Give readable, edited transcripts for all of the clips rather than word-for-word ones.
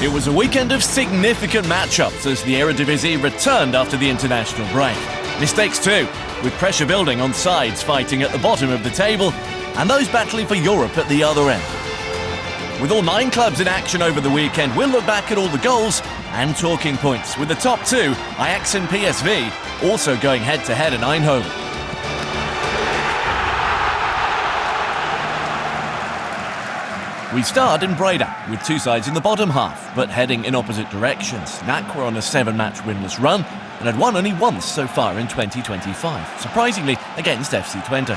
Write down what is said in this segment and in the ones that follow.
It was a weekend of significant matchups as the Eredivisie returned after the international break. Mistakes too, with pressure building on sides fighting at the bottom of the table and those battling for Europe at the other end. With all 9 clubs in action over the weekend, we'll look back at all the goals and talking points, with the top 2, Ajax and PSV, also going head-to-head in Eindhoven. We start in Breda, with 2 sides in the bottom half, but heading in opposite directions. NAC were on a 7-match winless run and had won only once so far in 2025, surprisingly against FC Twente.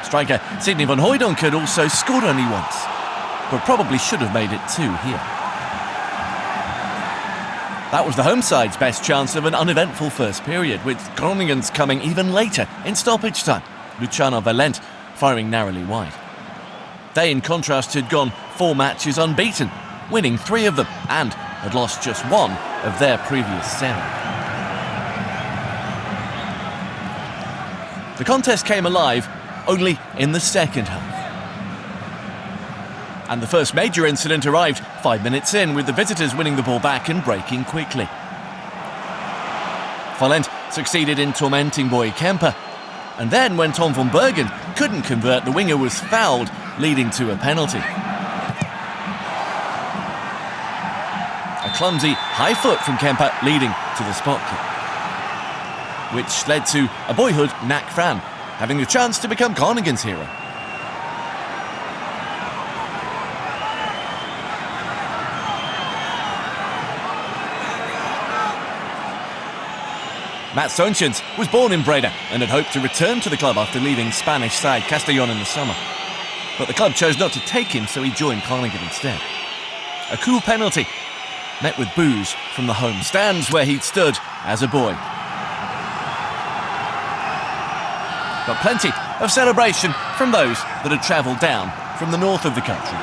Striker Sidney van Hooijdonk had also scored only once, but probably should have made it 2 here. That was the home side's best chance of an uneventful first period, with Groningen's coming even later in stoppage time, Luciano Valente firing narrowly wide. They, in contrast, had gone 4 matches unbeaten, winning 3 of them, and had lost just 1 of their previous 7. The contest came alive only in the second half. And the first major incident arrived 5 minutes in, with the visitors winning the ball back and breaking quickly. Valente succeeded in tormenting Boy Kemper, and then when Tom van Bergen couldn't convert, the winger was fouled, leading to a penalty. A clumsy high foot from Kemper leading to the spot kick, which led to a boyhood NAC fan having the chance to become Groningen's hero. Matt Sonchens was born in Breda and had hoped to return to the club after leaving Spanish side Castellón in the summer. But the club chose not to take him, so he joined Groningen instead. A cool penalty, met with boos from the home stands where he'd stood as a boy. But plenty of celebration from those that had travelled down from the north of the country.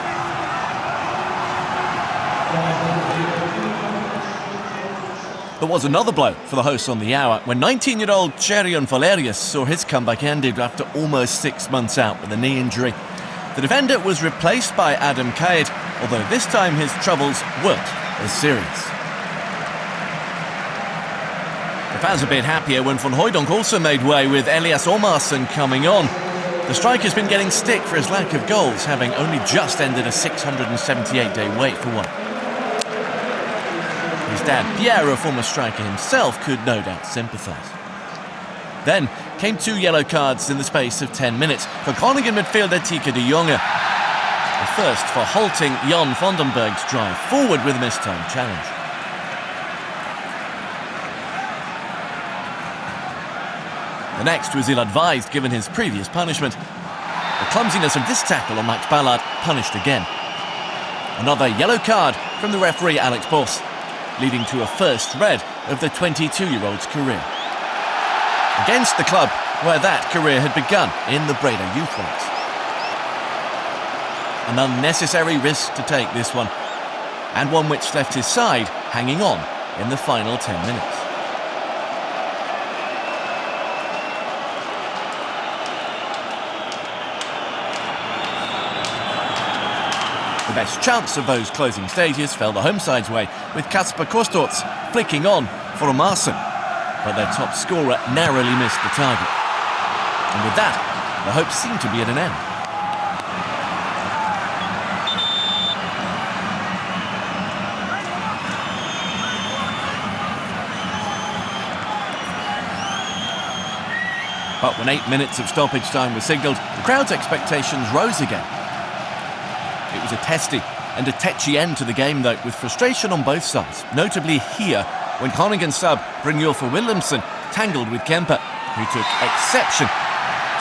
There was another blow for the hosts on the hour when 19-year-old Cherion Valerius saw his comeback ended after almost 6 months out with a knee injury. The defender was replaced by Adam Kaid, although this time his troubles weren't as serious. The fans a bit happier when Van Hooijdonk also made way, with Elias Omarsson coming on. The striker's been getting stick for his lack of goals, having only just ended a 678-day wait for one. His dad, Pierre, a former striker himself, could no doubt sympathise. Then came 2 yellow cards in the space of 10 minutes for Groningen midfielder Tika de Jonge. The first for halting Jan Vandenberg's drive forward with a mistimed challenge. The next was ill-advised given his previous punishment. The clumsiness of this tackle on Max Ballard punished again. Another yellow card from the referee Alex Boss, leading to a first red of the 22-year-old's career. Against the club where that career had begun in the Breda youth ranks. An unnecessary risk to take, this one, and one which left his side hanging on in the final 10 minutes. The best chance of those closing stages fell the home side's way, with Kasper Kostorts flicking on for Omarsson, but their top scorer narrowly missed the target. And with that, the hopes seemed to be at an end. But when 8 minutes of stoppage time was signalled, the crowd's expectations rose again. It was a testy and a tetchy end to the game, though, with frustration on both sides, notably here when Groningen sub Brynjolfur Willemsen tangled with Kemper, who took exception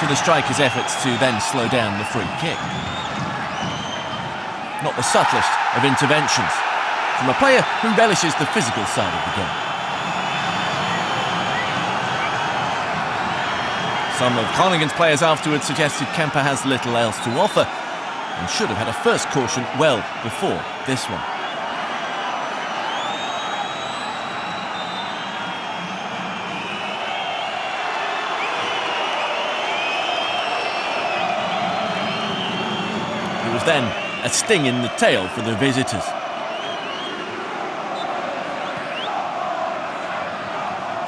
to the striker's efforts to then slow down the free kick. Not the subtlest of interventions from a player who relishes the physical side of the game. Some of Groningen's players afterwards suggested Kemper has little else to offer and should have had a first caution well before this one. It was then a sting in the tail for the visitors.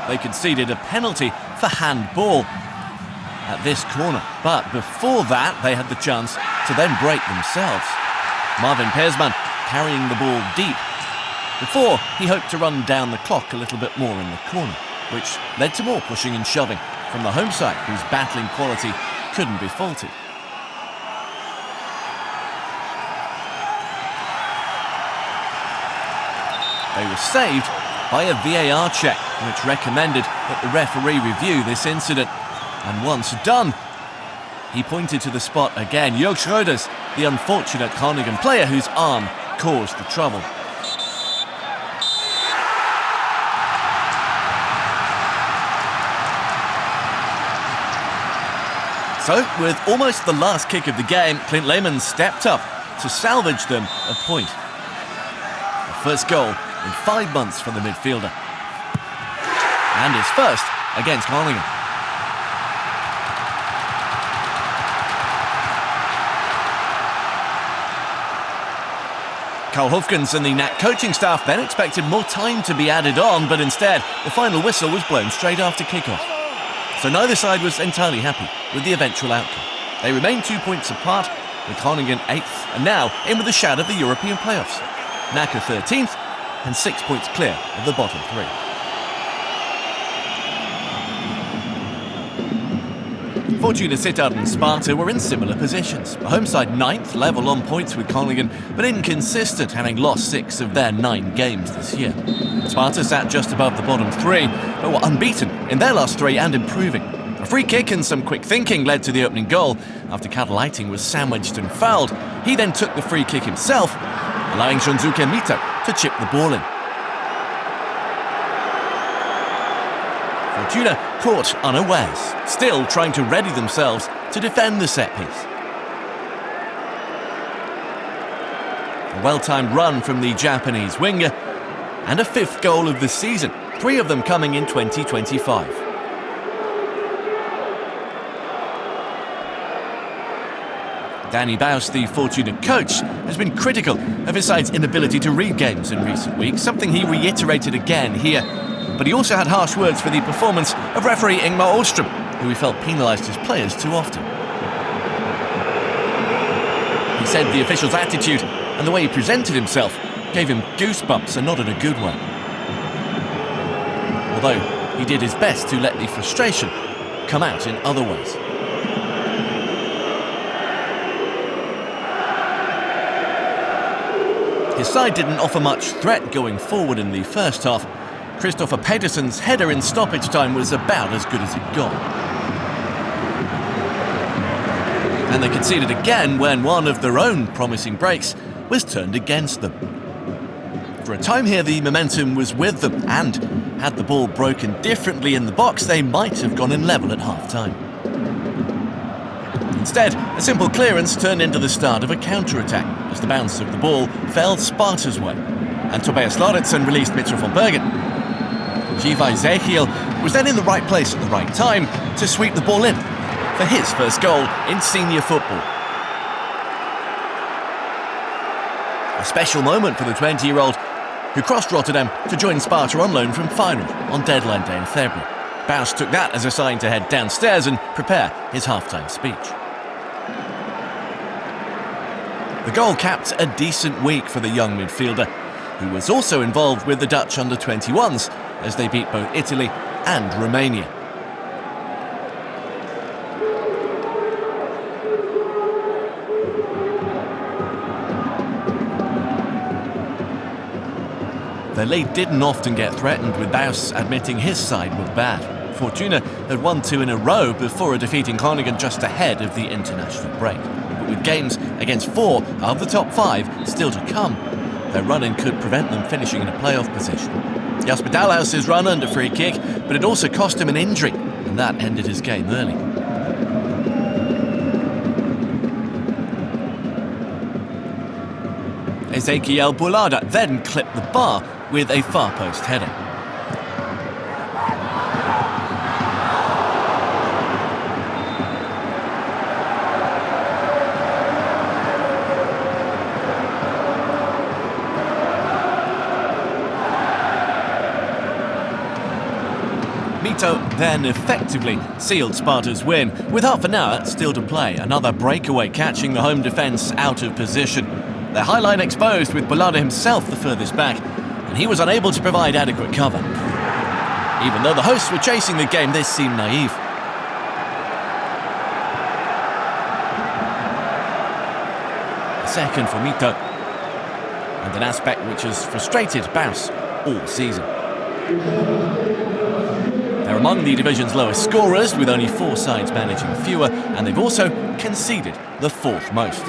they conceded a penalty for handball at this corner. But before that, they had the chance to then break themselves. Marvin Peersman carrying the ball deep before he hoped to run down the clock a little bit more in the corner, which led to more pushing and shoving from the home side, whose battling quality couldn't be faulted. They were saved by a VAR check, which recommended that the referee review this incident. And once done, he pointed to the spot again. Jörg Schröders, the unfortunate Groningen player whose arm caused the trouble. So, with almost the last kick of the game, Clint Lehmann stepped up to salvage them a point. The first goal in 5 months for the midfielder. And his first against Groningen. Carl Hofkens and the NAC coaching staff then expected more time to be added on, but instead, the final whistle was blown straight after kickoff. So neither side was entirely happy with the eventual outcome. They remained 2 points apart, with Groningen 8th and now in with a shout of the European playoffs. NAC are 13th and 6 points clear of the bottom three. Fortuna Sittard and Sparta were in similar positions. The home side 9th, level on points with Groningen, but inconsistent, having lost 6 of their 9 games this year. Sparta sat just above the bottom three, but were unbeaten in their last 3 and improving. A free kick and some quick thinking led to the opening goal. After Katalighting was sandwiched and fouled, he then took the free kick himself, allowing Shunsuke Mito to chip the ball in. Fortuna caught unawares, still trying to ready themselves to defend the set piece. A well-timed run from the Japanese winger, and a 5th goal of the season, 3 of them coming in 2025. Danny Baus, the Fortuna coach, has been critical of his side's inability to read games in recent weeks, something he reiterated again here. But he also had harsh words for the performance of referee Ingmar Åström, who he felt penalised his players too often. He said the official's attitude and the way he presented himself gave him goosebumps, and not in a good way. Although he did his best to let the frustration come out in other ways. His side didn't offer much threat going forward in the first half. Christopher Pedersen's header in stoppage time was about as good as it got. And they conceded again when one of their own promising breaks was turned against them. For a time here, the momentum was with them, and had the ball broken differently in the box, they might have gone in level at half-time. Instead, a simple clearance turned into the start of a counter-attack as the bounce of the ball fell Sparta's way, and Tobias Lauritsen released Mitchell von Bergen. Giva Ezekiel was then in the right place at the right time to sweep the ball in for his first goal in senior football. A special moment for the 20-year-old who crossed Rotterdam to join Sparta on loan from Feyenoord on deadline day in February. Baus took that as a sign to head downstairs and prepare his half-time speech. The goal capped a decent week for the young midfielder, who was also involved with the Dutch under-21s as they beat both Italy and Romania. Their lead didn't often get threatened, with Baus admitting his side were bad. Fortuna had won 2 in a row before defeating Groningen just ahead of the international break. But with games against 4 of the top 5 still to come, their run-in could prevent them finishing in a playoff position. Jasper Dalhaus's run earned a free kick, but it also cost him an injury, and that ended his game early. Ezekiel Boulada then clipped the bar with a far post header. Mito then effectively sealed Sparta's win. With half an hour still to play, another breakaway catching the home defence out of position. Their highline exposed with Balada himself the furthest back, and he was unable to provide adequate cover. Even though the hosts were chasing the game, this seemed naive. A second for Mito, and an aspect which has frustrated Baus all season. They're among the division's lowest scorers, with only 4 sides managing fewer, and they've also conceded the 4th most.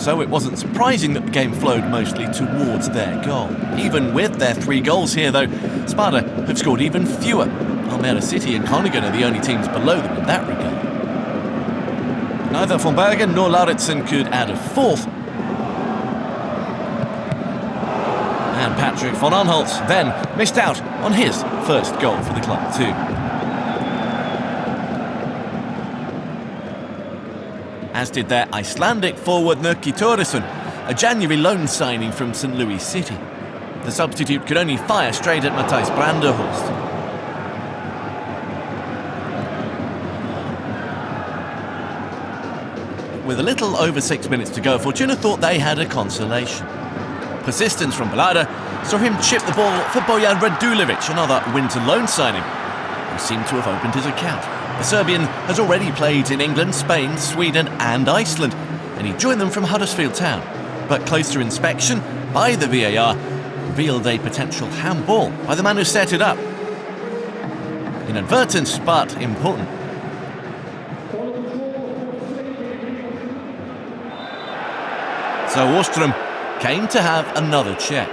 So it wasn't surprising that the game flowed mostly towards their goal. Even with their 3 goals here, though, Sparta have scored even fewer. Almere City and Groningen are the only teams below them in that regard. Neither Van Bergen nor Lauritsen could add a 4th. And Patrick von Anholt then missed out on his first goal for the club too. As did their Icelandic forward Nurki Thorisson, a January loan signing from St. Louis City. The substitute could only fire straight at Matthijs Branderhorst. With a little over 6 minutes to go, Fortuna thought they had a consolation. Persistence from Balada saw him chip the ball for Bojan Radulovic, another winter loan signing, who seemed to have opened his account. The Serbian has already played in England, Spain, Sweden and Iceland, and he joined them from Huddersfield Town. But closer inspection by the VAR revealed a potential handball by the man who set it up. Inadvertent, but important. So Åström came to have another check.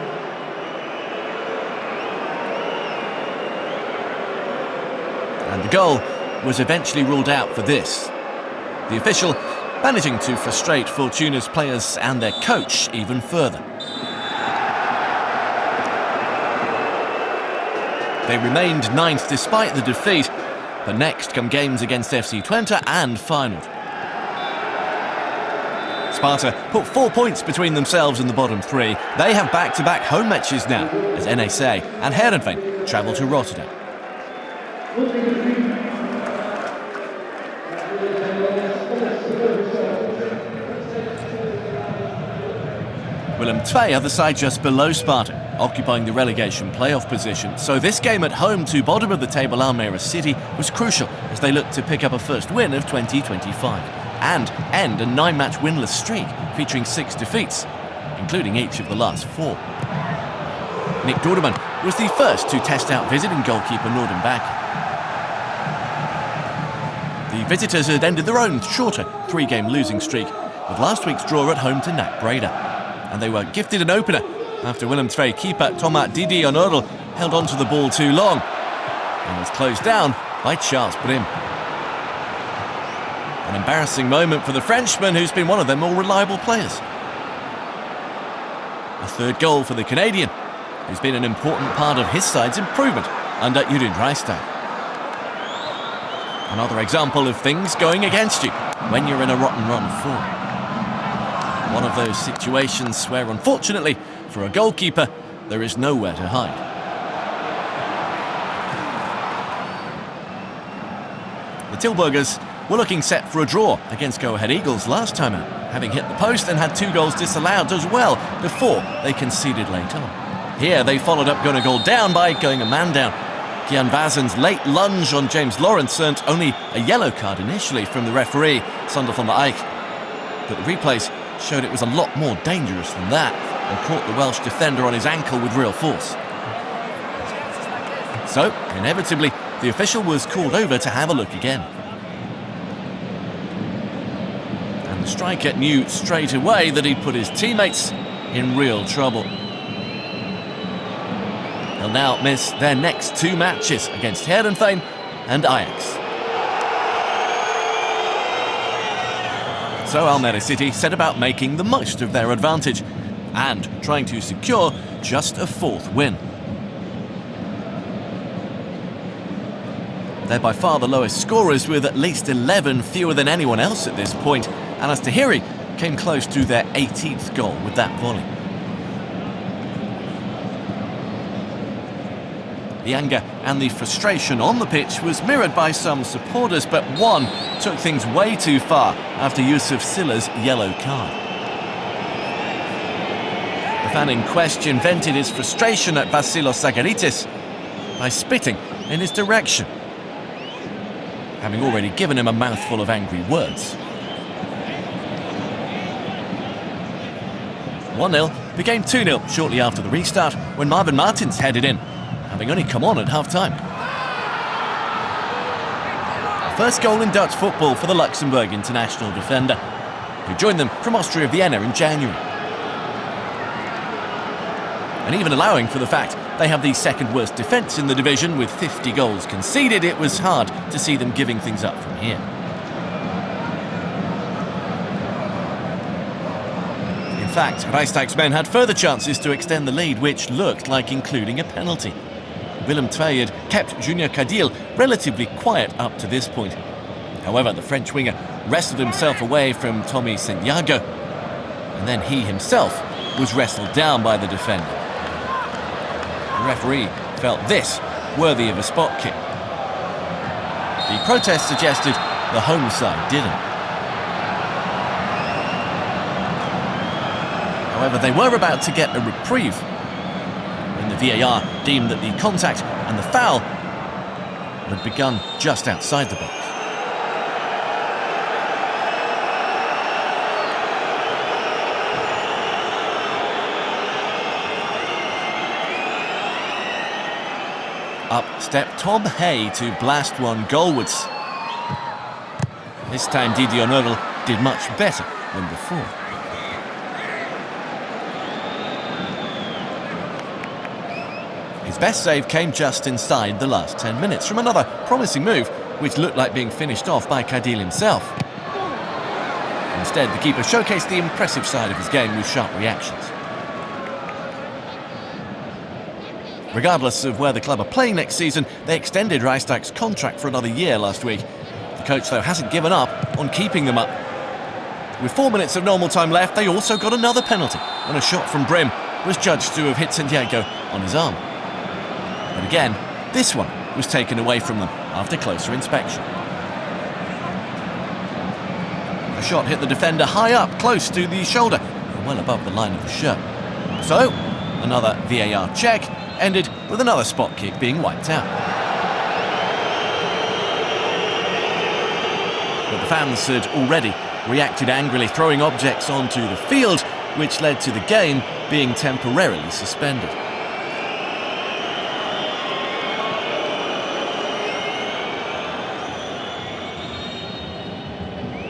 And the goal was eventually ruled out for this. The official managing to frustrate Fortuna's players and their coach even further. They remained 9th despite the defeat, but next come games against FC Twente and Feyenoord. Sparta put 4 points between themselves and the bottom 3. They have back-to-back home matches now as NEC and Heerenveen travel to Rotterdam. Willem II are the side just below Sparta, occupying the relegation playoff position. So this game at home to bottom of the table Almere City was crucial as they looked to pick up a first win of 2025 and end a 9-match winless streak featuring 6 defeats, including each of the last 4. Nick Dordeman was the first to test out visiting goalkeeper Norden Back. The visitors had ended their own shorter 3-game losing streak with last week's draw at home to NAC Breda. And they were gifted an opener after Willem II keeper Thomas Didi Onodel held onto the ball too long and was closed down by Charles Brim. An embarrassing moment for the Frenchman, who's been one of their more reliable players. A 3rd goal for the Canadian, who's been an important part of his side's improvement under Jurgen Reistad. Another example of things going against you when you're in a rotten run of form. One of those situations where, unfortunately, for a goalkeeper, there is nowhere to hide. The Tilburgers were looking set for a draw against Go Ahead Eagles last time out, having hit the post and had 2 goals disallowed as well before they conceded late on. Here they followed up going a goal down by going a man down. Kian Vazen's late lunge on James Lawrence earned only a yellow card initially from the referee, Sander van der Eyck. But the replays showed it was a lot more dangerous than that and caught the Welsh defender on his ankle with real force. So, inevitably, the official was called over to have a look again. And the striker knew straight away that he'd put his teammates in real trouble. They'll now miss their next 2 matches against Heerenveen and Ajax. So Almere City set about making the most of their advantage and trying to secure just a 4th win. They're by far the lowest scorers with at least 11 fewer than anyone else at this point, and as Tahiri came close to their 18th goal with that volley. The anger and the frustration on the pitch was mirrored by some supporters, but one took things way too far after Yusuf Silla's yellow card. The fan in question vented his frustration at Vasilos Zagaritis by spitting in his direction, having already given him a mouthful of angry words. 1-0 became 2-0 shortly after the restart when Marvin Martins headed in, having only come on at half-time. The first goal in Dutch football for the Luxembourg international defender, who joined them from Austria Vienna in January. And even allowing for the fact they have the second worst defence in the division with 50 goals conceded, it was hard to see them giving things up from here. In fact, Rijsdijk's men had further chances to extend the lead, which looked like including a penalty. Willem II had kept Junior Cadil relatively quiet up to this point. However, the French winger wrestled himself away from Tommy Santiago, and then he himself was wrestled down by the defender. The referee felt this worthy of a spot kick. The protest suggested the home side didn't. However, they were about to get a reprieve when the VAR deemed that the contact and the foul had begun just outside the box. Up stepped Tom Hay to blast one goalwards. This time Didier Nodal did much better than before. His best save came just inside the last 10 minutes from another promising move, which looked like being finished off by Cadil himself. Instead, the keeper showcased the impressive side of his game with sharp reactions. Regardless of where the club are playing next season, they extended Rijsdijk's contract for another year last week. The coach, though, hasn't given up on keeping them up. With 4 minutes of normal time left, they also got another penalty when a shot from Brim was judged to have hit Santiago on his arm. But again, this one was taken away from them after closer inspection. The shot hit the defender high up, close to the shoulder, and well above the line of the shirt. So, another VAR check ended with another spot kick being wiped out. But the fans had already reacted angrily, throwing objects onto the field, which led to the game being temporarily suspended.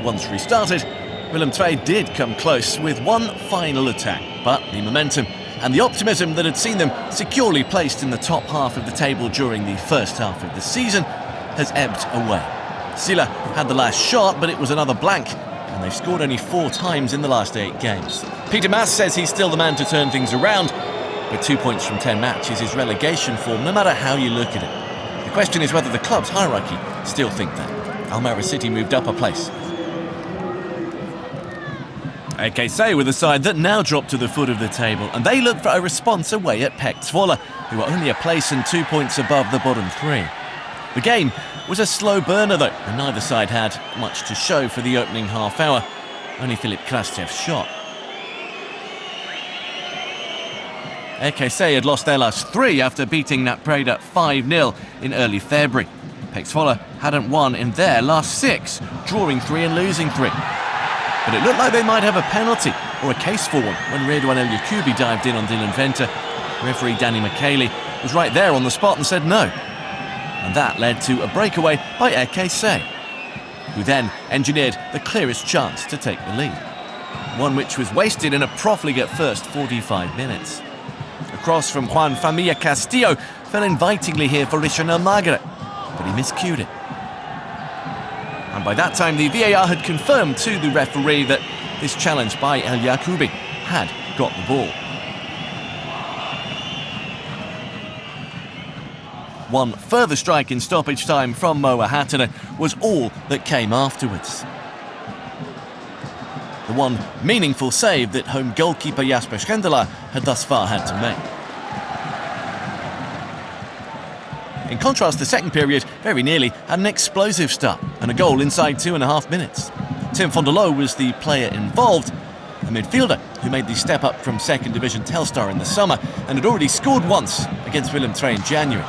Once restarted, Willem II did come close with one final attack, but the momentum and the optimism that had seen them securely placed in the top half of the table during the first half of the season has ebbed away. Silla had the last shot, but it was another blank, and they've scored only 4 times in the last 8 games. Peter Maas says he's still the man to turn things around, but 2 points from 10 matches is relegation form no matter how you look at it. The question is whether the club's hierarchy still think that. Almere City moved up a place. AKC with a side that now dropped to the foot of the table, and they look for a response away at PEC Zwolle, who are only a place and 2 points above the bottom 3. The game was a slow burner though, and neither side had much to show for the opening half hour, only Filip Krastev's shot. AKC had lost their last 3 after beating Nat Breda 5-0 in early February. PEC Zwolle hadn't won in their last 6, drawing 3 and losing 3. But it looked like they might have a penalty, or a case for one, when Redouane El Yacoubi dived in on Dylan Venter. Referee Danny McKaylee was right there on the spot and said no. And that led to a breakaway by AKC, who then engineered the clearest chance to take the lead. One which was wasted in a profligate first 45 minutes. A cross from Juan Familia Castillo fell invitingly here for Richard Margaret, but he miscued it. And by that time, the VAR had confirmed to the referee that this challenge by El Yacoubi had got the ball. One further strike in stoppage time from Moa Hattinen was all that came afterwards. The one meaningful save that home goalkeeper Jasper Schendelaar had thus far had to make. In contrast, the second period very nearly had an explosive start and a goal inside 2.5 minutes. Tim van der Loo was the player involved, a midfielder who made the step up from second division Telstar in the summer and had already scored once against Willem II in January.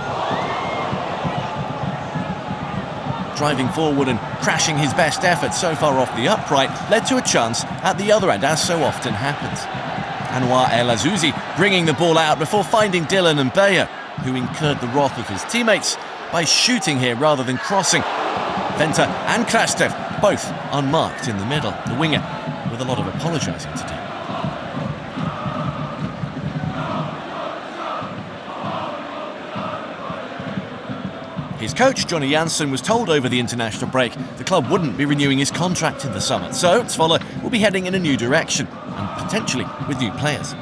Driving forward and crashing his best effort so far off the upright led to a chance at the other end, as so often happens. Anwar El Azouzi bringing the ball out before finding Dylan and Bayer, who incurred the wrath of his teammates by shooting here rather than crossing. Venter and Krastev both unmarked in the middle, the winger with a lot of apologising to do. His coach, Johnny Janssen, was told over the international break the club wouldn't be renewing his contract in the summer, so Zwolle will be heading in a new direction, and potentially with new players.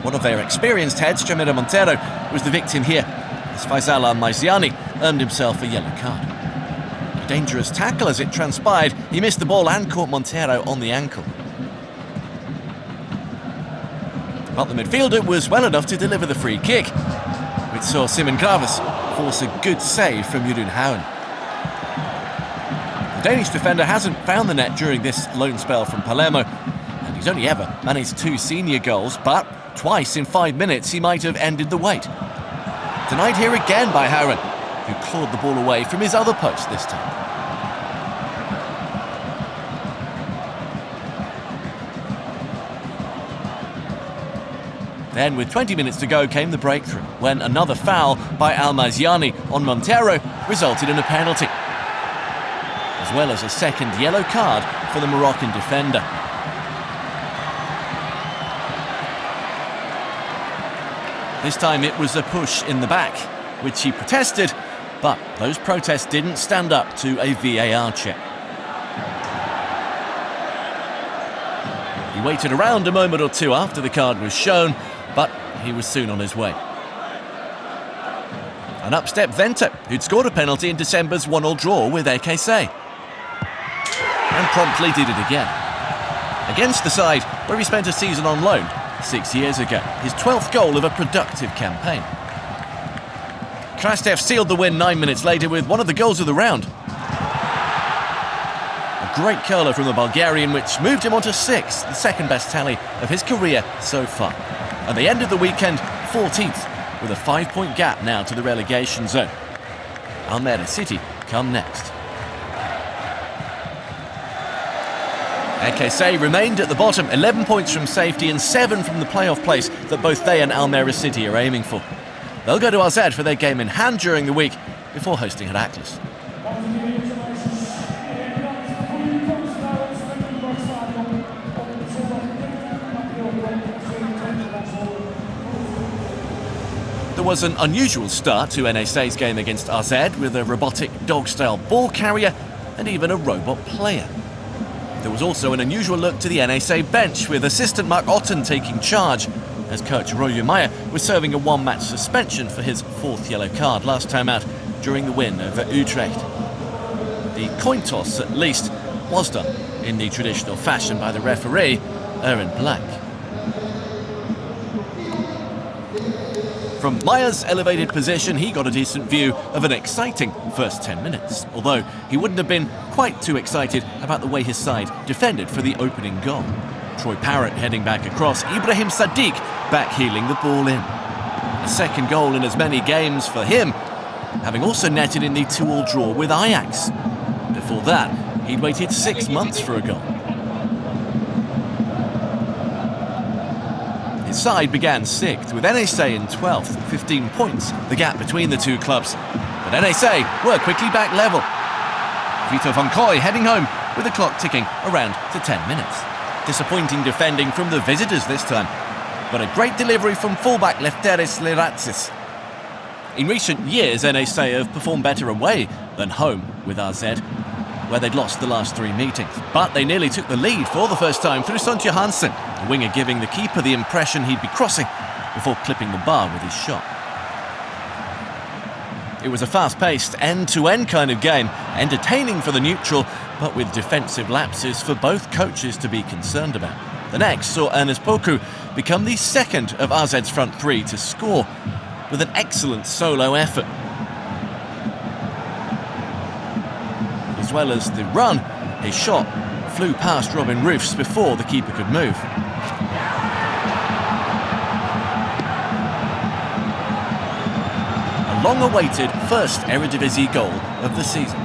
One of their experienced heads, Jamila Montero, was the victim here, as Faisal Al-Maiziani earned himself a yellow card. A dangerous tackle as it transpired, he missed the ball and caught Montero on the ankle. But the midfielder was well enough to deliver the free kick, which saw Simon Graves force a good save from Jeroen Houwen. The Danish defender hasn't found the net during this loan spell from Palermo, and he's only ever managed 2 senior goals, but twice in 5 minutes he might have ended the wait. Denied here again by Houwen, who clawed the ball away from his other post this time. Then, with 20 minutes to go, came the breakthrough, when another foul by Al-Maiziani on Montero resulted in a penalty, as well as a second yellow card for the Moroccan defender. This time it was a push in the back, which he protested, but those protests didn't stand up to a VAR check. He waited around a moment or two after the card was shown, but he was soon on his way. And up stepped Venter, who'd scored a penalty in December's 1-1 draw with AKC. And promptly did it again. Against the side where he spent a season on loan 6 years ago, his 12th goal of a productive campaign. Krastev sealed the win 9 minutes later with one of the goals of the round. A great curler from the Bulgarian, which moved him on to 6th, the second best tally of his career so far. And they ended the weekend 14th, with a 5-point gap now to the relegation zone. Almere City come next. AKC remained at the bottom, 11 points from safety and 7 from the playoff place that both they and Almere City are aiming for. They'll go to AZ for their game in hand during the week before hosting Heracles. There was an unusual start to NAC's game against AZ, with a robotic dog-style ball carrier and even a robot player. There was also an unusual look to the NAC bench, with assistant Mark Otten taking charge, as coach Roy Meyer was serving a 1-match suspension for his 4th yellow card last time out during the win over Utrecht. The coin toss, at least, was done in the traditional fashion by the referee, Aaron Black. From Meyer's elevated position, he got a decent view of an exciting first 10 minutes, although he wouldn't have been quite too excited about the way his side defended for the opening goal. Troy Parrott heading back across, Ibrahim Sadiq backheeling the ball in. A second goal in as many games for him, having also netted in the 2-2 draw with Ajax. Before that, he'd waited 6 months for a goal. His side began 6th, with NAC in 12th, 15 points, the gap between the two clubs. But NAC were quickly back level. Vito van Kooy heading home with the clock ticking around to 10 minutes. Disappointing defending from the visitors this time, but a great delivery from fullback Lefteris Leratzis. In recent years, NAC have performed better away than home with AZ, where they'd lost the last 3 meetings. But they nearly took the lead for the first time through Son Johansson, the winger giving the keeper the impression he'd be crossing before clipping the bar with his shot. It was a fast-paced, end-to-end kind of game, entertaining for the neutral, but with defensive lapses for both coaches to be concerned about. The next saw Ernest Poku become the second of AZ's front 3 to score, with an excellent solo effort. as well as the run, his shot flew past Robin Roofs before the keeper could move. A long-awaited first Eredivisie goal of the season.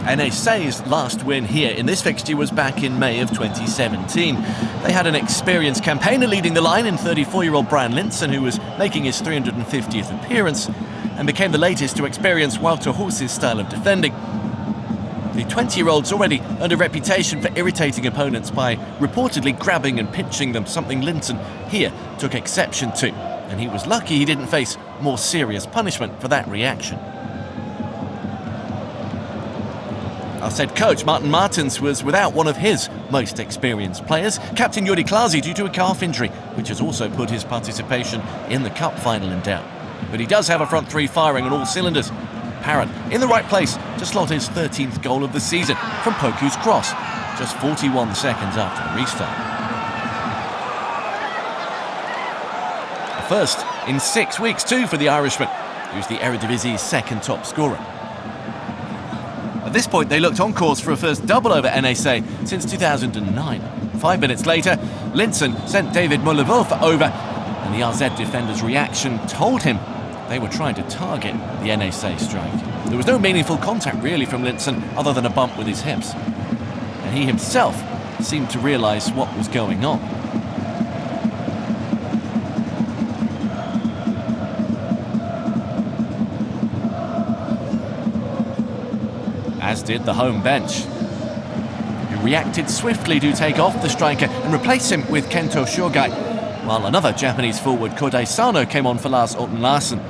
NAC's last win here in this fixture was back in May of 2017. They had an experienced campaigner leading the line in 34-year-old Brian Linson, who was making his 350th appearance and became the latest to experience Walter Horse's style of defending. The 20-year-old's already earned a reputation for irritating opponents by reportedly grabbing and pinching them, something Linton here took exception to, and he was lucky he didn't face more serious punishment for that reaction. Our said coach, Martin Martins, was without one of his most experienced players, Captain Juri Klasi, due to a calf injury, which has also put his participation in the cup final in doubt. But he does have a front three firing on all cylinders. Parrott in the right place to slot his 13th goal of the season from Poku's cross, just 41 seconds after the restart. A first in 6 weeks too for the Irishman, who's the Eredivisie's second top scorer. At this point, they looked on course for a first double over NAC since 2009. 5 minutes later, Linson sent David Mullavof over, and the RZ defender's reaction told him they were trying to target the NAC strike. There was no meaningful contact really from Linson other than a bump with his hips. And he himself seemed to realise what was going on. As did the home bench, who reacted swiftly to take off the striker and replace him with Kento Shogai, while another Japanese forward, Kodai Sano, came on for Lars Orton Larsen.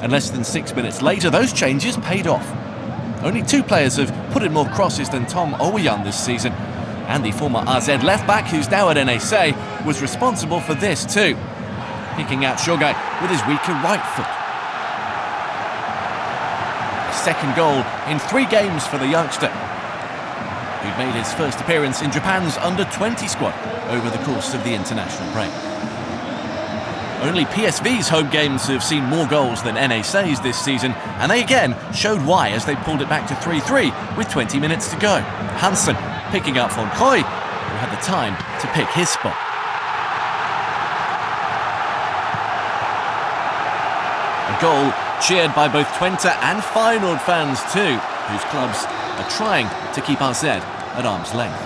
And less than 6 minutes later, those changes paid off. Only 2 players have put in more crosses than Tom Owayan this season, and the former RZ left-back, who's now at NAC, was responsible for this too, picking out Shogai with his weaker right foot. Second goal in 3 games for the youngster, who'd made his first appearance in Japan's under-20 squad over the course of the international break. Only PSV's home games have seen more goals than NAC's this season, and they again showed why as they pulled it back to 3-3 with 20 minutes to go. Hansen picking up von Koy, who had the time to pick his spot. A goal cheered by both Twente and Feyenoord fans too, whose clubs are trying to keep RZ at arm's length.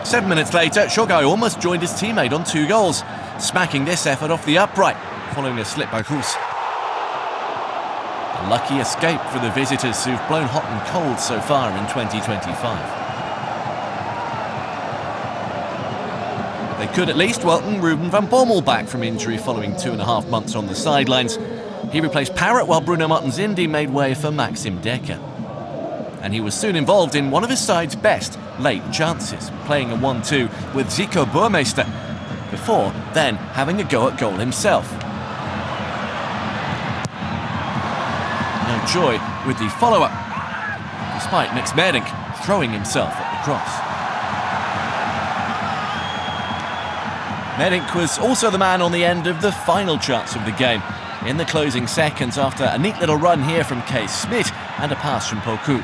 7 minutes later, Shogai almost joined his teammate on 2 goals, smacking this effort off the upright following a slip by Roos. A lucky escape for the visitors who've blown hot and cold so far in 2025. They could at least welcome Ruben van Bommel back from injury following 2.5 months on the sidelines. He replaced Parrott while Bruno Martins Indy made way for Maxim Dekker. And he was soon involved in one of his side's best late chances, playing a 1-2 with Zico Burmeister, before then having a go at goal himself. No joy with the follow-up, despite Mix Merdink throwing himself at the cross. Merdink was also the man on the end of the final chance of the game, in the closing seconds after a neat little run here from Kees Smit and a pass from Poku.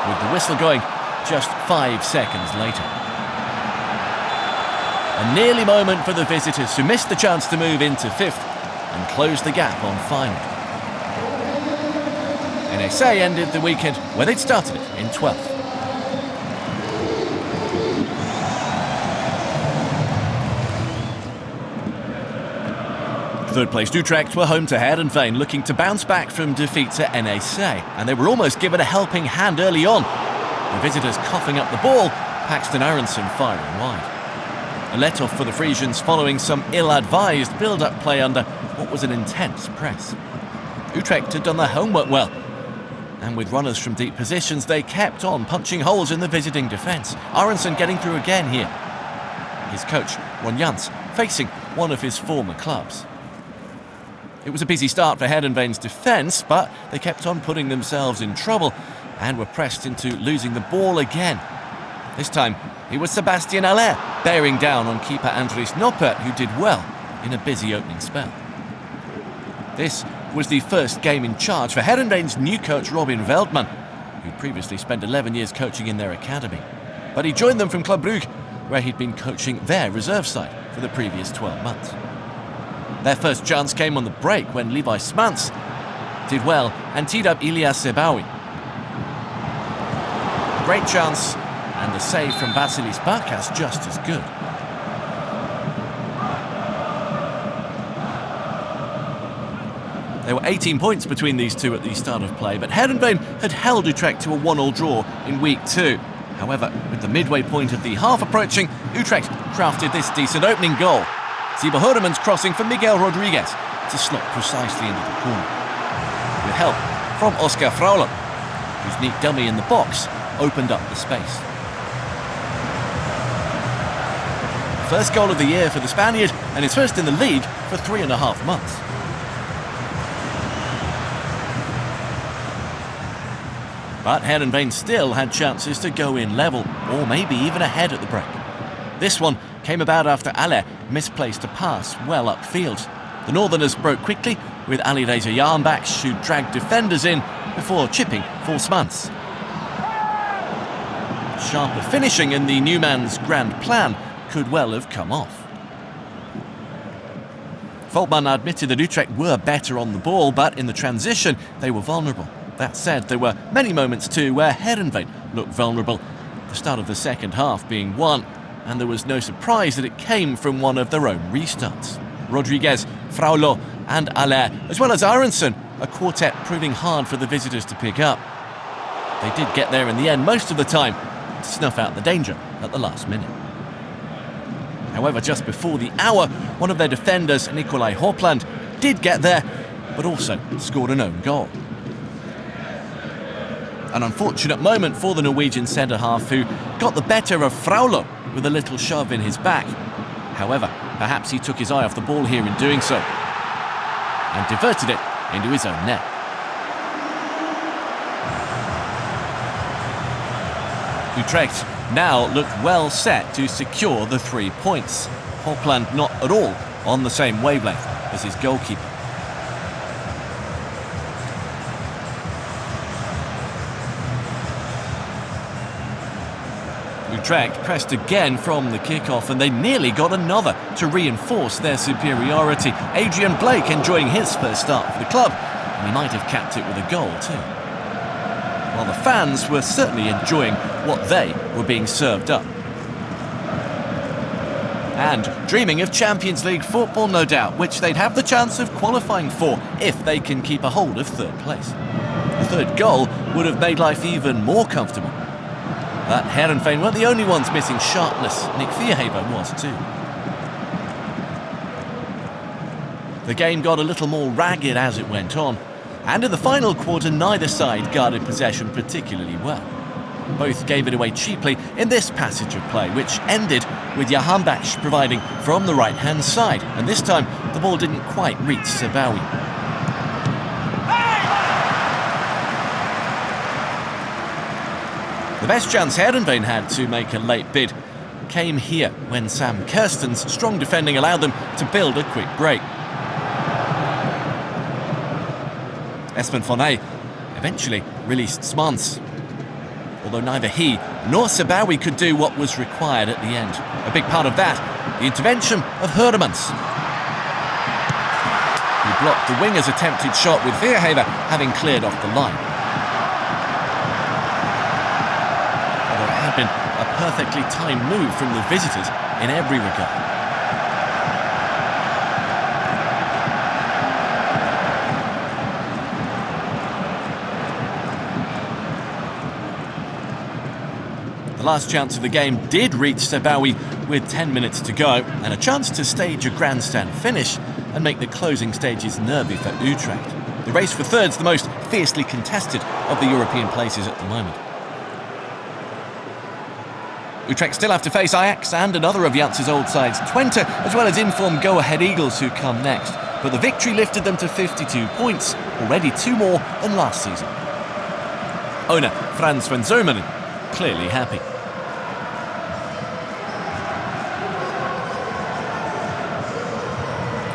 With the whistle going just 5 seconds later. A nearly moment for the visitors, who missed the chance to move into 5th and close the gap on Feyenoord. NAC ended the weekend where they'd started it in 12th. Third place Utrecht were home to Heerenveen, looking to bounce back from defeat to NAC, and they were almost given a helping hand early on. The visitors coughing up the ball, Paxton Aronson firing wide. A let-off for the Frisians following some ill-advised build-up play under what was an intense press. Utrecht had done their homework well, and with runners from deep positions, they kept on punching holes in the visiting defence. Aronson getting through again here. His coach, Ron Jans, facing one of his former clubs. It was a busy start for Heerenveen's defence, but they kept on putting themselves in trouble and were pressed into losing the ball again. This time, it was Sebastian Haller bearing down on keeper Andries Noppert, who did well in a busy opening spell. This was the first game in charge for Heerenveen's new coach Robin Veldman, who previously spent 11 years coaching in their academy. But he joined them from Club Brugge, where he'd been coaching their reserve side for the previous 12 months. Their first chance came on the break when Levi Smans did well and teed up Ilyas Sebawi. Great chance, and the save from Vasilis Barkas just as good. There were 18 points between these two at the start of play, but Heerenveen had held Utrecht to a 1-1 draw in week 2. However, with the midway point of the half approaching, Utrecht crafted this decent opening goal. Siba Hurman's crossing for Miguel Rodriguez to slot precisely into the corner. With help from Oscar Fraulo, whose neat dummy in the box opened up the space. First goal of the year for the Spaniard, and his first in the league for 3.5 months. But Heerenveen still had chances to go in level, or maybe even ahead at the break. This one came about after Ale misplaced a pass well upfield. The Northerners broke quickly, with Alireza Yarnbaks who dragged defenders in before chipping for Smans. Sharper finishing in the new man's grand plan could well have come off. Veldman admitted that Utrecht were better on the ball, but in the transition they were vulnerable. That said, there were many moments too where Heerenveen looked vulnerable, the start of the second half being one, and there was no surprise that it came from one of their own restarts. Rodriguez, Fraulo and Allaire, as well as Aronson, a quartet proving hard for the visitors to pick up. They did get there in the end most of the time, to snuff out the danger at the last minute. However, just before the hour, one of their defenders, Nikolai Hopland, did get there, but also scored an own goal. An unfortunate moment for the Norwegian centre-half who got the better of Fraulo with a little shove in his back. However, perhaps he took his eye off the ball here in doing so and diverted it into his own net. Utrecht now looked well set to secure the 3 points. Hopland not at all on the same wavelength as his goalkeeper. Utrecht pressed again from the kickoff, and they nearly got another to reinforce their superiority. Adrian Blake enjoying his first start for the club, and he might have capped it with a goal too. While the fans were certainly enjoying what they were being served up. And dreaming of Champions League football, no doubt, which they'd have the chance of qualifying for if they can keep a hold of third place. The third goal would have made life even more comfortable. But Heerenveen weren't the only ones missing sharpness. Nick Vierhaver was too. The game got a little more ragged as it went on, and in the final quarter neither side guarded possession particularly well. Both gave it away cheaply in this passage of play, which ended with Yarnbaks providing from the right-hand side, and this time the ball didn't quite reach Sebawi. The best chance Heerenveen had to make a late bid came here when Sam Kirsten's strong defending allowed them to build a quick break. Espen Fournay eventually released Smans, although neither he nor Sebawi could do what was required at the end. A big part of that, the intervention of Hurmans, who blocked the winger's attempted shot with Vierhaver having cleared off the line. Although it had been a perfectly timed move from the visitors in every regard. The last chance of the game did reach Sebawi with 10 minutes to go, and a chance to stage a grandstand finish and make the closing stages nervy for Utrecht. The race for third's the most fiercely contested of the European places at the moment. Utrecht still have to face Ajax and another of Jantz's old sides, Twente, as well as informed go-ahead Eagles who come next. But the victory lifted them to 52 points, already 2 more than last season. Owner Frans van Zomeren clearly happy.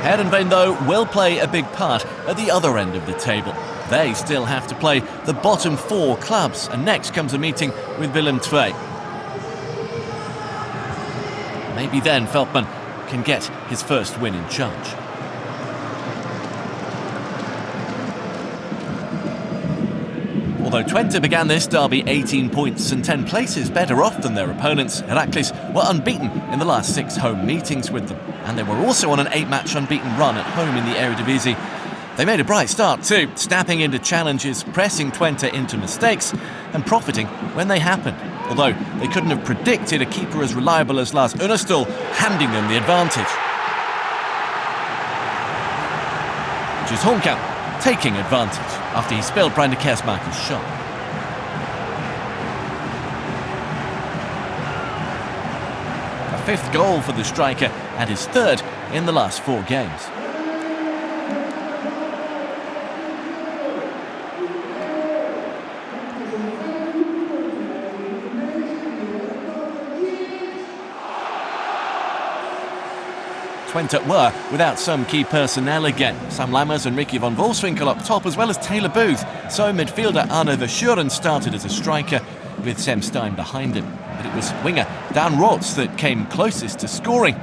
Heerenveen, though, will play a big part at the other end of the table. They still have to play the bottom 4 clubs, and next comes a meeting with Willem II. Maybe then Veltman can get his first win in charge. Although Twente began this derby 18 points and 10 places better off than their opponents, Heracles were unbeaten in the last 6 home meetings with them, and they were also on an 8-match unbeaten run at home in the Eredivisie. They made a bright start too, snapping into challenges, pressing Twente into mistakes, and profiting when they happened. Although they couldn't have predicted a keeper as reliable as Lars Unestål handing them the advantage. Which is Hornkamp taking advantage after he spilled Brander Kersmaker's shot. A 5th goal for the striker and his 3rd in the last 4 games. Twente were without some key personnel again. Sam Lammers and Ricky van Wolfswinkel up top, as well as Taylor Booth. So midfielder Arno Verschuren started as a striker, with Sem Stein behind him. But it was winger Dan Rots that came closest to scoring.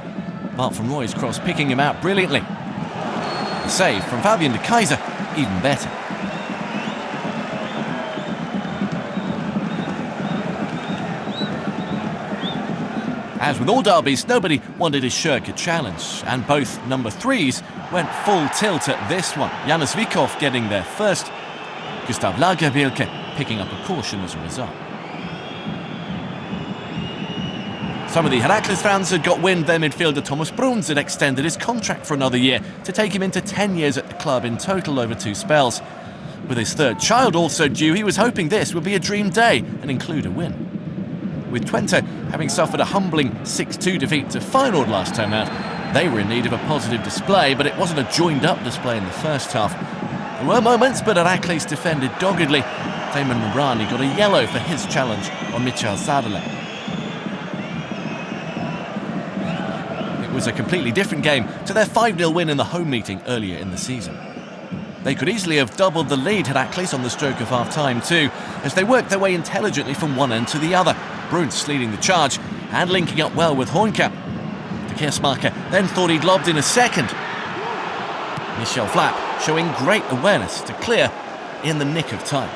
Mark van Rooij's cross picking him out brilliantly. The save from Fabian de Keyser even better. As with all derbies, nobody wanted to shirk a challenge, and both number 3s went full tilt at this one. Janus Vikov getting there first, Gustav Lagerbielke picking up a caution as a result. Some of the Heracles fans had got wind their midfielder Thomas Bruns had extended his contract for another year to take him into 10 years at the club in total over 2 spells. With his 3rd child also due, he was hoping this would be a dream day and include a win. With Twente having suffered a humbling 6-2 defeat to Feyenoord last time out, they were in need of a positive display, but it wasn't a joined-up display in the first half. There were moments, but Heracles defended doggedly. Damon Mourani got a yellow for his challenge on Michal Zadele. It was a completely different game to their 5-0 win in the home meeting earlier in the season. They could easily have doubled the lead, Heracles, on the stroke of half-time too, as they worked their way intelligently from one end to the other. Bruns leading the charge and linking up well with Hornkamp. De Kersmaker then thought he'd lobbed in a second. Michel Flapp showing great awareness to clear in the nick of time.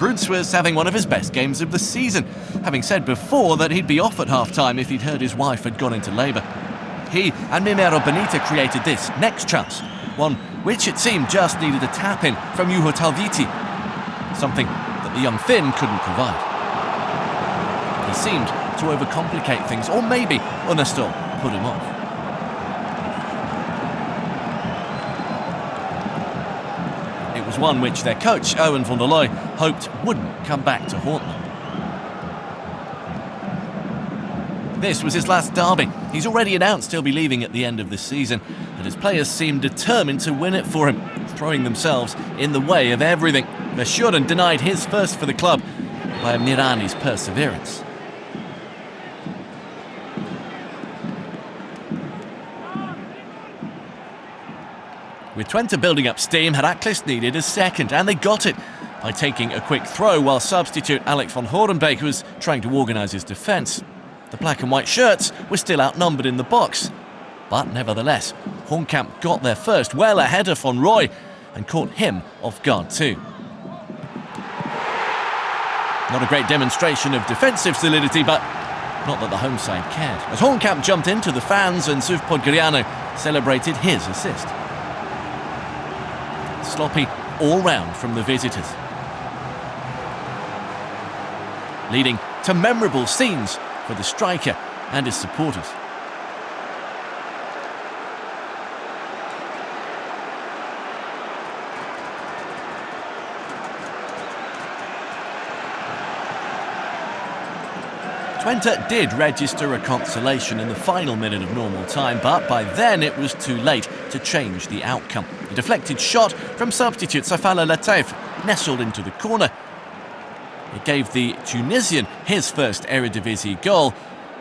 Bruns was having one of his best games of the season, having said before that he'd be off at half-time if he'd heard his wife had gone into labour. He and Mimero Benita created this next chance, one which it seemed just needed a tap-in from Juho Talviti, something that the young Finn couldn't provide. He seemed to overcomplicate things, or maybe Unestål put him off. It was one which their coach, Owen van der Looy, hoped wouldn't come back to haunt them. This was his last derby. He's already announced he'll be leaving at the end of this season, and his players seem determined to win it for him, throwing themselves in the way of everything. Verschuren denied his first for the club by Mirani's perseverance. With Twente building up steam, Heracles needed a second, and they got it by taking a quick throw while substitute Alec van Horenbeek was trying to organise his defence. The black and white shirts were still outnumbered in the box, but nevertheless, Hornkamp got there first, well ahead of Van Rooij, and caught him off guard too. Not a great demonstration of defensive solidity, but not that the home side cared, as Hornkamp jumped into the fans and Suf Podgorianu celebrated his assist. Sloppy all round from the visitors, leading to memorable scenes for the striker and his supporters. Twente did register a consolation in the final minute of normal time, but by then it was too late to change the outcome. A deflected shot from substitute Safala Lateef nestled into the corner. It gave the Tunisian his first Eredivisie goal,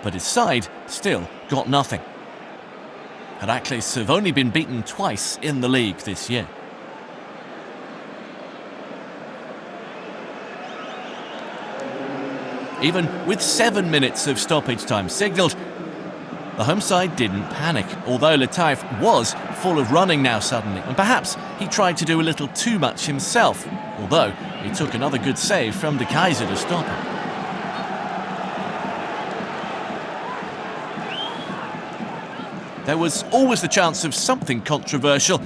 but his side still got nothing. Heracles have only been beaten twice in the league this year. Even with 7 minutes of stoppage time signalled, the home side didn't panic, although Lataif was full of running now suddenly, and perhaps he tried to do a little too much himself, although he took another good save from De Keyser to stop him. There was always the chance of something controversial,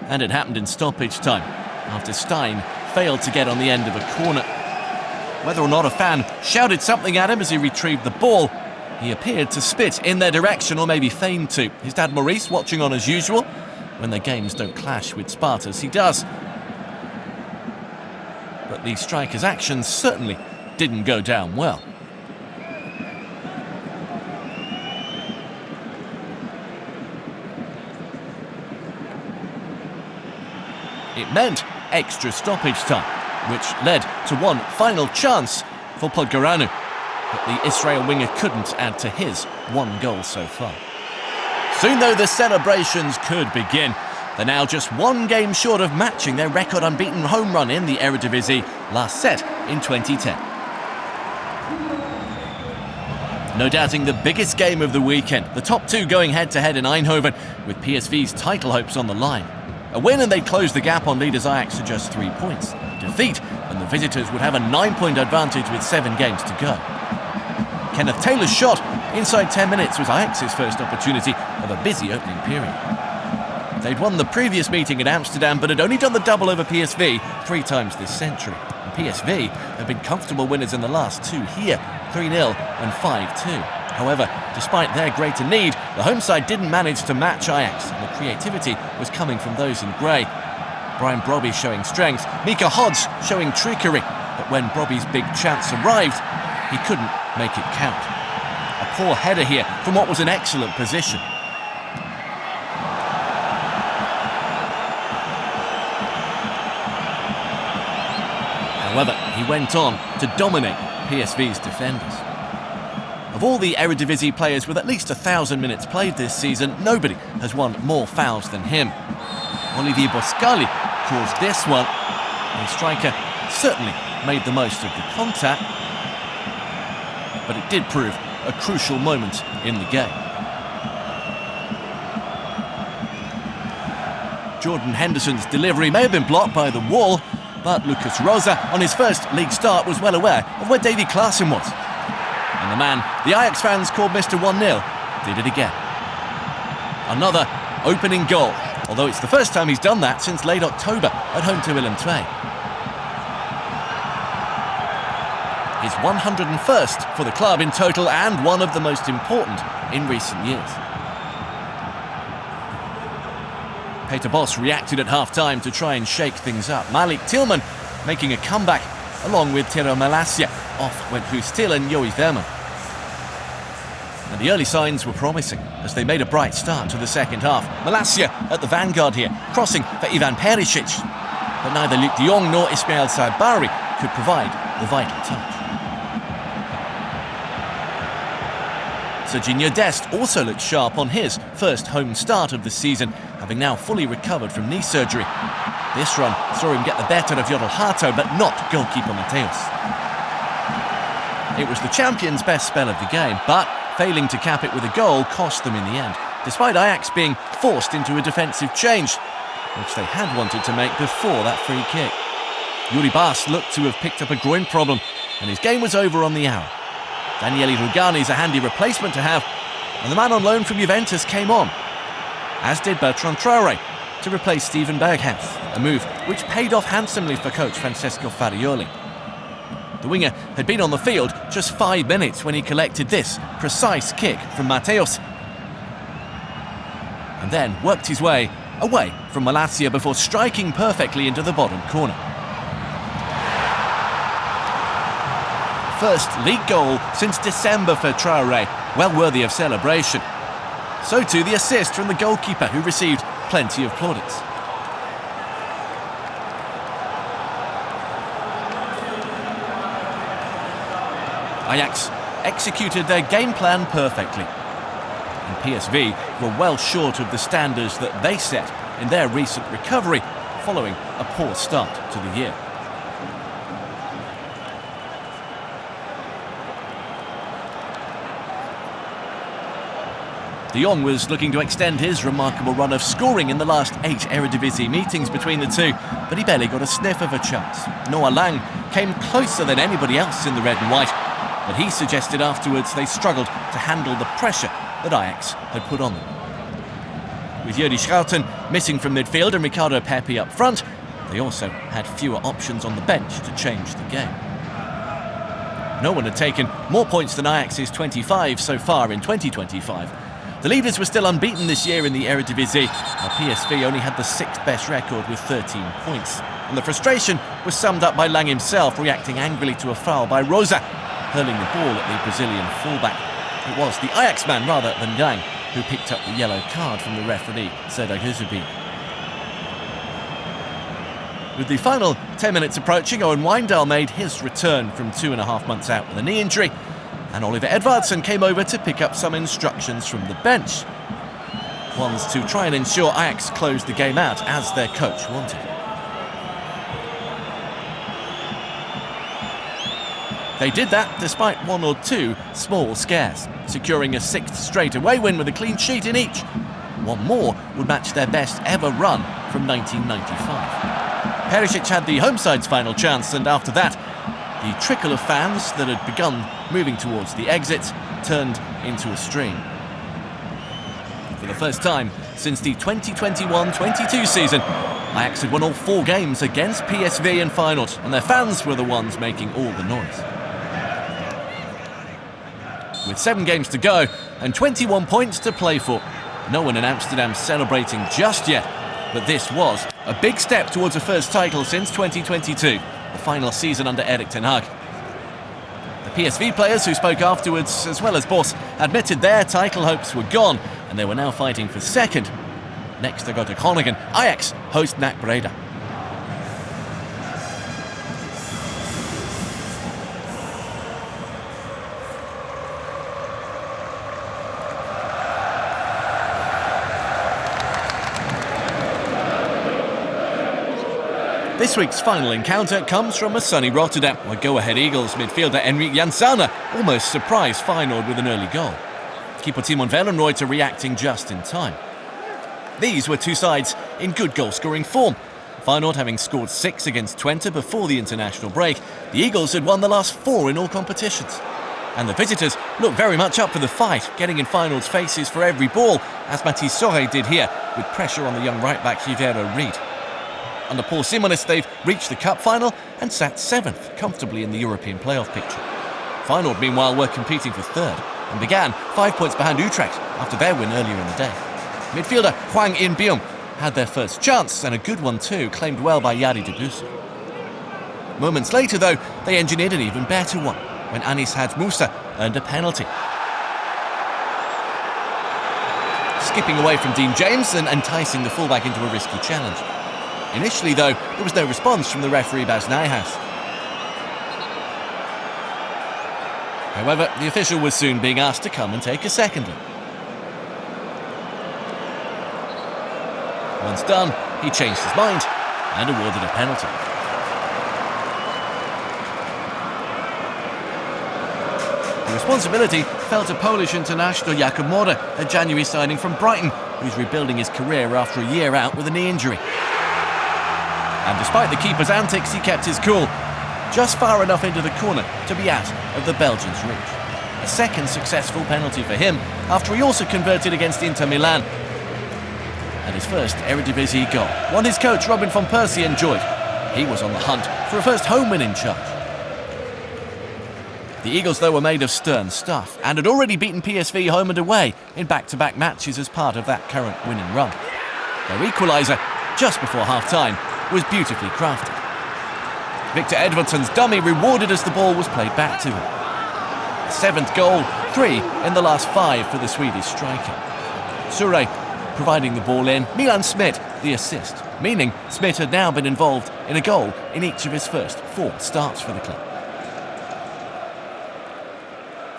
and it happened in stoppage time, after Stein failed to get on the end of a corner. Whether or not a fan shouted something at him as he retrieved the ball, he appeared to spit in their direction, or maybe feigned to. His dad Maurice watching on as usual. When their games don't clash with Sparta's, he does. But the striker's actions certainly didn't go down well. It meant extra stoppage time, which led to one final chance for Podgoranu. But the Israel winger couldn't add to his one goal so far. Soon though, the celebrations could begin. They're now just one game short of matching their record unbeaten home run in the Eredivisie, last set in 2010. No doubting the biggest game of the weekend, the top two going head-to-head in Eindhoven, with PSV's title hopes on the line. A win and they'd close the gap on leaders Ajax to just 3 points. Defeat and the visitors would have a 9-point advantage with 7 games to go. Kenneth Taylor's shot inside 10 minutes was Ajax's first opportunity of a busy opening period. They'd won the previous meeting at Amsterdam, but had only done the double over PSV 3 times this century. And PSV have been comfortable winners in the last 2 here, 3-0 and 5-2. However, despite their greater need, the home side didn't manage to match Ajax, and the creativity was coming from those in grey. Brian Brobby showing strength, Mika Hodge showing trickery, but when Brobby's big chance arrived, he couldn't make it count. A poor header here from what was an excellent position. However, he went on to dominate PSV's defenders. Of all the Eredivisie players with at least 1,000 minutes played this season, nobody has won more fouls than him. Olivier Boscali caused this one. The striker certainly made the most of the contact, but it did prove a crucial moment in the game. Jordan Henderson's delivery may have been blocked by the wall, but Lucas Rosa, on his first league start, was well aware of where Davy Klaassen was. And the man the Ajax fans called Mr. 1-0 did it again. Another opening goal, although it's the first time he's done that since late October at home to Willem II. His 101st for the club in total, and one of the most important in recent years. Peter Bosz reacted at half-time to try and shake things up. Malik Tillman making a comeback, along with Tero Malacia. Off went Hustil and Joey Verman. And the early signs were promising as they made a bright start to the second half. Malacia at the vanguard here, crossing for Ivan Perisic. But neither Luc de Jong nor Ismail Sabari could provide the vital touch. Serginho Dest also looked sharp on his first home start of the season, having now fully recovered from knee surgery. This run saw him get the better of Yodel Hato, but not goalkeeper Mateus. It was the champions' best spell of the game, but failing to cap it with a goal cost them in the end, despite Ajax being forced into a defensive change, which they had wanted to make before that free kick. Yuri Bas looked to have picked up a groin problem, and his game was over on the hour. Daniele Rugani's a handy replacement to have, and the man on loan from Juventus came on, as did Bertrand Traoré, to replace Steven Berghuis, a move which paid off handsomely for coach Francesco Farioli. The winger had been on the field just 5 minutes when he collected this precise kick from Mateus, and then worked his way away from Malacia before striking perfectly into the bottom corner. First league goal since December for Traoré, well worthy of celebration. So too the assist from the goalkeeper, who received plenty of plaudits. Ajax executed their game plan perfectly. And PSV were well short of the standards that they set in their recent recovery following a poor start to the year. De Jong was looking to extend his remarkable run of scoring in the last 8 Eredivisie meetings between the two, but he barely got a sniff of a chance. Noah Lang came closer than anybody else in the red and white, but he suggested afterwards they struggled to handle the pressure that Ajax had put on them. With Jody Schouten missing from midfield and Ricardo Pepi up front, they also had fewer options on the bench to change the game. No one had taken more points than Ajax's 25 so far in 2025. The leaders were still unbeaten this year in the Eredivisie, while PSV only had the 6th best record with 13 points. And the frustration was summed up by Lang himself, reacting angrily to a foul by Rosa, hurling the ball at the Brazilian fullback. It was the Ajax man rather than Lang who picked up the yellow card from the referee, Serdar Guzerbi. With the final 10 minutes approaching, Owen Wijndal made his return from 2.5 months out with a knee injury, and Oliver Edvardsen came over to pick up some instructions from the bench. Ones to try and ensure Ajax closed the game out as their coach wanted. They did that despite 1 or 2 small scares, securing a 6th straight away win with a clean sheet in each. One more would match their best ever run from 1995. Perisic had the home side's final chance, and after that, the trickle of fans that had begun moving towards the exits turned into a stream. For the first time since the 2021-22 season, Ajax had won all 4 games against PSV in finals, and their fans were the ones making all the noise. With 7 games to go and 21 points to play for, no one in Amsterdam celebrating just yet, but this was a big step towards a first title since 2022, the final season under Erik ten Hag. The PSV players who spoke afterwards, as well as Bos, admitted their title hopes were gone and they were now fighting for second. Next to go to Groningen, Ajax host NAC Breda. This week's final encounter comes from a sunny Rotterdam, where go-ahead Eagles midfielder Enric Jansana almost surprised Feyenoord with an early goal. Keeper Timon Vellenreuter reacting just in time. These were 2 sides in good goal-scoring form. Feyenoord having scored 6 against Twente before the international break, the Eagles had won the last 4 in all competitions. And the visitors looked very much up for the fight, getting in Feyenoord's faces for every ball, as Matisse Soré did here, with pressure on the young right-back Rivero Reed. Under Paul Simonis, they've reached the cup final and sat 7th comfortably in the European playoff picture. Feyenoord, meanwhile, were competing for 3rd and began 5 points behind Utrecht after their win earlier in the day. Midfielder Hwang In-beom had their first chance, and a good one too, claimed well by Yari Debussy. Moments later, though, they engineered an even better one when Anis Hadj Moussa earned a penalty. Skipping away from Dean James and enticing the fullback into a risky challenge. Initially, though, there was no response from the referee Bas Nijhuis. However, the official was soon being asked to come and take a second look. Once done, he changed his mind and awarded a penalty. The responsibility fell to Polish international Jakub Moder, a January signing from Brighton, who's rebuilding his career after a year out with a knee injury. And despite the keeper's antics, he kept his cool, just far enough into the corner to be out of the Belgian's reach. A second successful penalty for him, after he also converted against Inter Milan. And his first Eredivisie goal, one his coach Robin van Persie enjoyed. He was on the hunt for a first home win in charge. The Eagles, though, were made of stern stuff and had already beaten PSV home and away in back-to-back matches as part of that current winning run. Their equaliser, just before half-time, was beautifully crafted. Victor Edvardsen's dummy rewarded as the ball was played back to him. 7th goal, 3 in the last 5 for the Swedish striker. Sure providing the ball in, Milan Smith the assist, meaning Smith had now been involved in a goal in each of his first 4 starts for the club.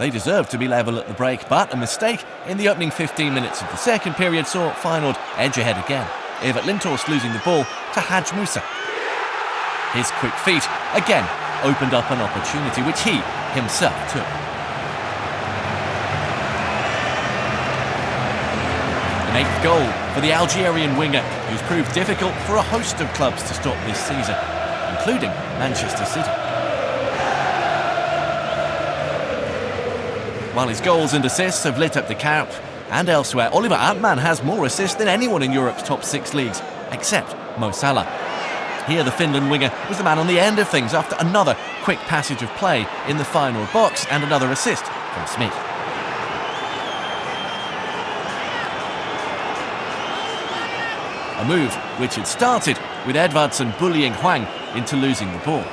They deserved to be level at the break, but a mistake in the opening 15 minutes of the second period saw Feyenoord edge ahead again. Evert Lindhorst losing the ball to Haj Musa. His quick feet again opened up an opportunity which he himself took. An eighth goal for the Algerian winger, who's proved difficult for a host of clubs to stop this season, including Manchester City. While his goals and assists have lit up the camp and elsewhere, Oliver Antman has more assists than anyone in Europe's top 6 leagues, except Mo Salah. Here the Finland winger was the man on the end of things after another quick passage of play in the final box and another assist from Smith. A move which had started with Edvardsen bullying Hwang into losing the ball.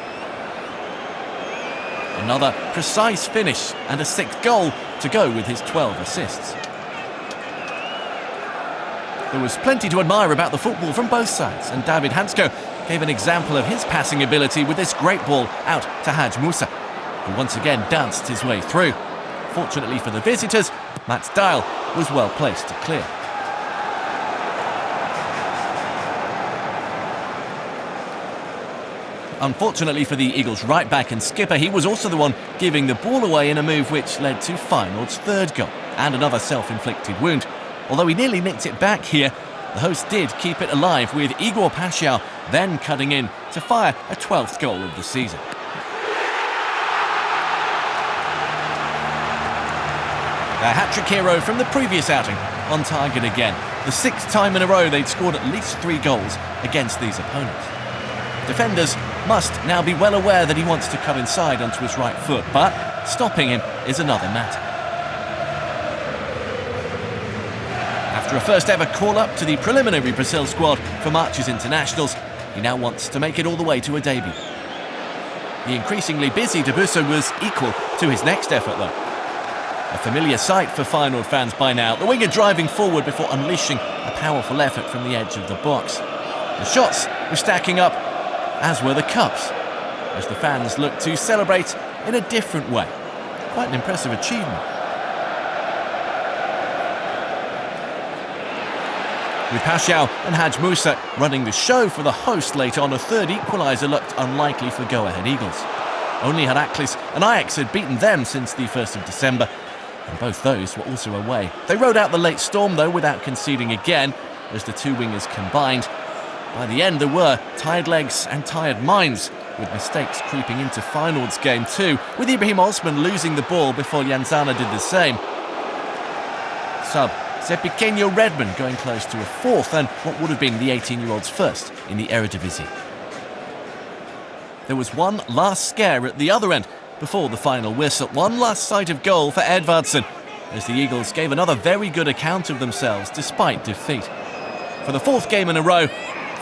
Another precise finish and a 6th goal to go with his 12 assists. There was plenty to admire about the football from both sides, and David Hansko gave an example of his passing ability with this great ball out to Haj Musa, who once again danced his way through. Fortunately for the visitors, Mats Dyle was well placed to clear. Unfortunately for the Eagles' right-back and skipper, he was also the one giving the ball away in a move which led to Feyenoord's 3rd goal and another self-inflicted wound. Although he nearly nicked it back here, the hosts did keep it alive with Igor Paschal then cutting in to fire a 12th goal of the season. Their hat-trick hero from the previous outing on target again. The 6th time in a row they'd scored at least 3 goals against these opponents. Defenders must now be well aware that he wants to cut inside onto his right foot, but stopping him is another matter. After a first ever call-up to the preliminary Brazil squad for March's internationals, he now wants to make it all the way to a debut. The increasingly busy Debussy was equal to his next effort though. A familiar sight for Feyenoord fans by now, the winger driving forward before unleashing a powerful effort from the edge of the box. The shots were stacking up, as were the cups, as the fans look to celebrate in a different way. Quite an impressive achievement. With Paschal and Haj Musa running the show for the host late on, a 3rd equaliser looked unlikely for go-ahead Eagles. Only Heracles and Ajax had beaten them since the 1st of December, and both those were also away. They rode out the late storm though without conceding again, as the two wingers combined. By the end, there were tired legs and tired minds, with mistakes creeping into Feyenoord's game too, with Ibrahim Osman losing the ball before Janzana did the same. Sub Zé Pequeno Redmond going close to a 4th and what would have been the 18-year-old's first in the Eredivisie. There was one last scare at the other end before the final whistle. One last sight of goal for Edvardsen, as the Eagles gave another very good account of themselves despite defeat. For the 4th game in a row,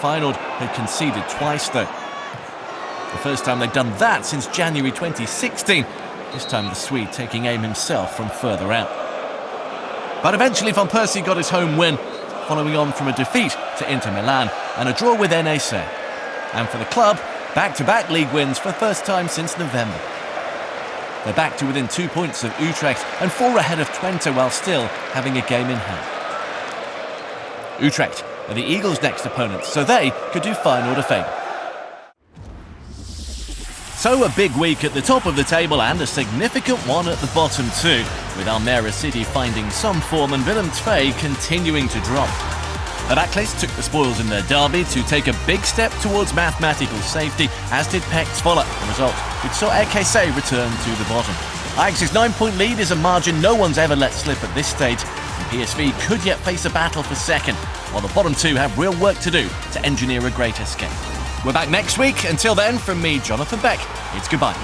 Feyenoord had conceded twice though. The first time they'd done that since January 2016, this time the Swede taking aim himself from further out. But eventually Van Persie got his home win, following on from a defeat to Inter Milan and a draw with NEC. And for the club, back-to-back league wins for the first time since November. They're back to within 2 points of Utrecht and 4 ahead of Twente while still having a game in hand. Utrecht are the Eagles' next opponents, so they could do Feyenoord a favour. So a big week at the top of the table and a significant one at the bottom too, with Almere City finding some form and Willem II continuing to drop. Heracles took the spoils in their derby to take a big step towards mathematical safety, as did PEC Zwolle, a result which saw RKC return to the bottom. Ajax's 9-point lead is a margin no one's ever let slip at this stage, and PSV could yet face a battle for second, while the bottom two have real work to do to engineer a great escape. We're back next week. Until then, from me, Jonathan Beck, it's goodbye.